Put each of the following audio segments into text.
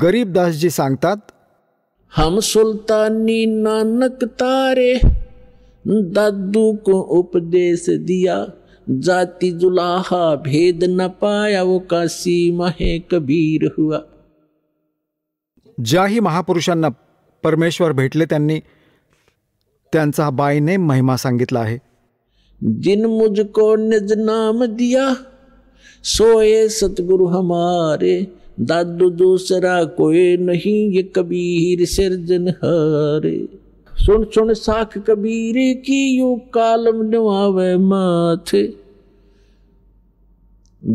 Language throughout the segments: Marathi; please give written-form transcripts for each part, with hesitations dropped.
गरीबदासजी सांगतात, हम सुल्तानी नानक तारे, दादू को उपदेश दिया, जाति जुलाहा भेद न पाया, वो काशी महे कबीर हुआ. ज्याही महापुरुषांना परमेश्वर भेटले त्यांनी त्यांचा बाईने महिमा सांगितला आहे. जिन मुझको निज नाम दिया, सोए सतगुरु हमारे, दादू दूसरा कोई नहीं, ये कबीर सिरजनहारे. सुन सुन साख कबीर की, यूं कालम नवावे माथे,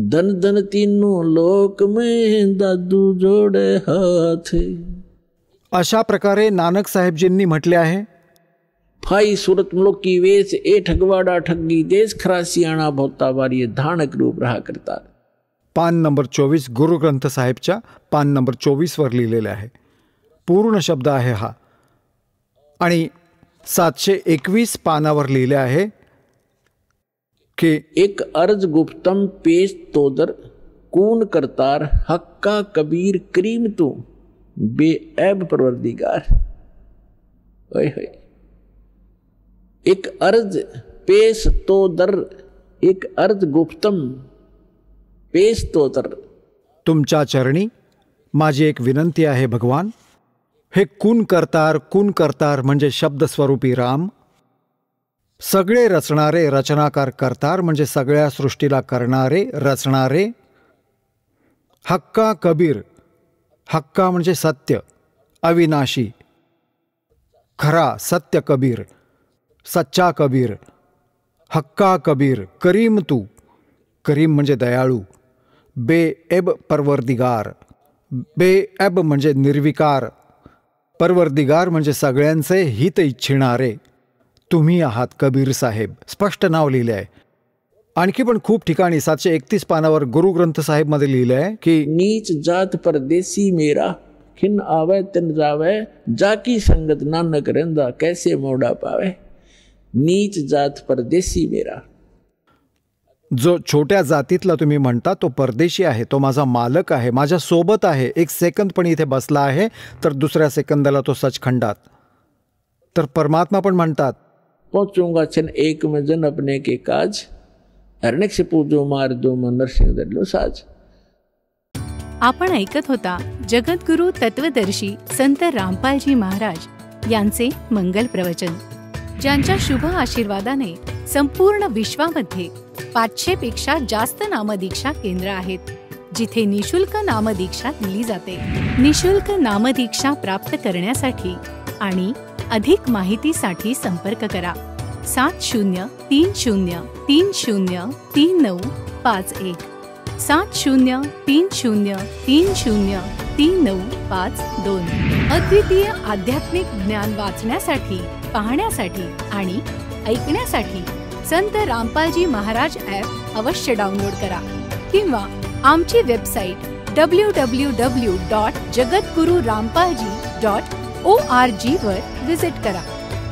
धन धन तीनों लोक में, दादू जोड़े हाथ. अशा प्रकारे नानक साहेबजींनी म्हटले आहे, फाई सूरत मुल्क की वेश, ए ठगवाड़ा ठगी देश, खरासियाणा भोता बारी, धानक रूप रहा करता. पान नंबर 24 गुरुग्रंथ साहेबच्या पान नंबर 24 वर लिहिलेले आहे. पूर्ण शब्द आहे हा. आणि 721 पानावर लिहिले आहे की एक अर्ज गुप्तम पेश तोदर, कून करतार, हक्का कबीर करीम तू, बेऐब परवरदिगार. ओए होए. एक अर्ज पेश तोदर, एक अर्ज गुप्तम पेश तोदर. तुमच्या चरणी माझी एक विनंती आहे भगवान. हे कून करतार म्हणजे शब्दस्वरूपी राम. सगळे रचणारे रचनाकार करतार म्हणजे सगळ्या सृष्टीला करणारे रचणारे. हक्का कबीर, हक्का म्हणजे सत्य, अविनाशी, खरा सत्य कबीर, सच्चा कबीर. हक्का कबीर करीम तू, करीम म्हणजे दयाळू. बेऐब परवरदिगार, बेऐब म्हणजे निर्विकार, परवरदिगार म्हणजे सगळ्यांचे हित इच्छिणारे. तुम्ही आहात कबीर साहेब. स्पष्ट नाव लिहिले आहे. आणखी पण खूप ठिकाणी 731 पानावर गुरुग्रंथ साहेब मध्ये लिहिले आहे की नीच जात परदेसी मेरा, खिन आवे तिन जावे, जाकी संगत नानक रहंदा, कैसे मोड़ा पावे. नीच जात परदेसी मेरा. जो छोट्या जातीतला तुम्ही म्हणता तो परदेशी आहे, तो माझा मालक आहे, माझ्या सोबत आहे. एक सेकंद पण इथे बसला आहे तर दुसऱ्या सेकंदाला तो सचखंडात. तर परमात्मा पण म्हणतात, पहुंचूंगा छन एक में जन अपने के काज, हरणिक से पूजो मार दो मन नरसिंह दडलो साज. आपण ऐकत होता जगद्गुरु तत्वदर्शी संत रामपालजी महाराज यांचे मंगल प्रवचन, ज्यांच्या शुभ आशीर्वादाने संपूर्ण विश्वामध्ये 500 पेक्षा जास्त नामदीक्षा केंद्र आहेत, जिथे निशुल्क नामदीक्षा दिली जाते. निशुल्क नामदीक्षा प्राप्त करण्यासाठी आणि अधिक माहितीसाठी संपर्क करा 7030303951, 7030303952. अद्वितीय आध्यात्मिक ज्ञान वाचण्यासाठी, पाहण्यासाठी आणि ऐकण्यासाठी संत रामपालजी महाराज ॲप अवश्य डाउनलोड करा किंवा आमची वेबसाईट www.jagadgururampalji.org वर विजिट करा.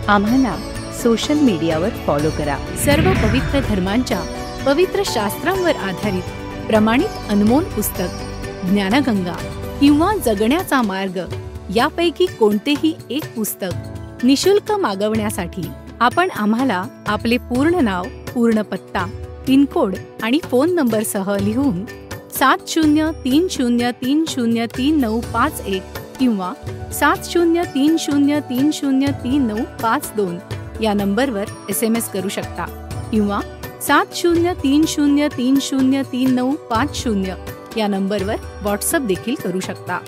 आम्हाला सोशल मीडियावर फॉलो करा. सर्व पवित्र धर्मांच्या पवित्र शास्त्रांवर आधारित प्रमाणित अनमोल पुस्तक ज्ञानगंगा किंवा जगण्याचा मार्ग यापैकी कोणतेही एक पुस्तक निशुल्क मागवण्यासाठी आपण आम्हाला आपले पूर्ण नाव, पूर्ण पत्ता, पिनकोड आणि फोन नंबरसह लिहून 7030303951 किंवा 7030303952 या नंबरवर SMS करू शकता किंवा 7030303950 या नंबरवर व्हॉट्सअप देखील करू शकता.